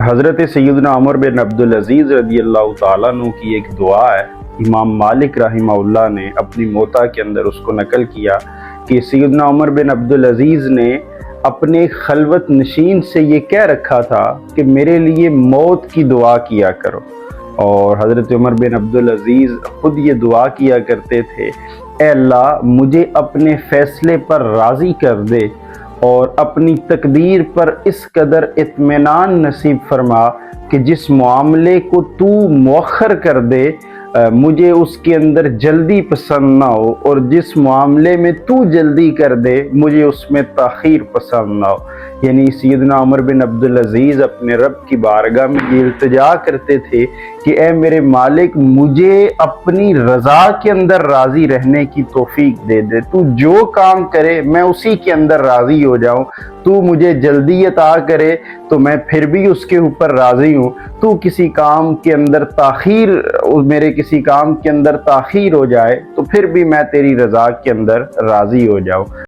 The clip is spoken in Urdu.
حضرت سیدنا عمر بن عبدالعزیز رضی اللہ تعالیٰ عنہ کی ایک دعا ہے، امام مالک رحمہ اللہ نے اپنی موطا کے اندر اس کو نقل کیا کہ سیدنا عمر بن عبدالعزیز نے اپنے خلوت نشین سے یہ کہہ رکھا تھا کہ میرے لیے موت کی دعا کیا کرو، اور حضرت عمر بن عبدالعزیز خود یہ دعا کیا کرتے تھے، اے اللہ مجھے اپنے فیصلے پر راضی کر دے اور اپنی تقدیر پر اس قدر اطمینان نصیب فرما کہ جس معاملے کو تو مؤخر کر دے مجھے اس کے اندر جلدی پسند نہ ہو، اور جس معاملے میں تو جلدی کر دے مجھے اس میں تاخیر پسند نہ ہو۔ یعنی سیدنا عمر بن عبدالعزیز اپنے رب کی بارگاہ میں یہ التجا کرتے تھے کہ اے میرے مالک مجھے اپنی رضا کے اندر راضی رہنے کی توفیق دے دے، تو جو کام کرے میں اسی کے اندر راضی ہو جاؤں، تو مجھے جلدی عطا کرے تو میں پھر بھی اس کے اوپر راضی ہوں، تو کسی کام کے اندر تاخیر میرے کسی کام کے اندر تاخیر ہو جائے تو پھر بھی میں تیری رضا کے اندر راضی ہو جاؤں۔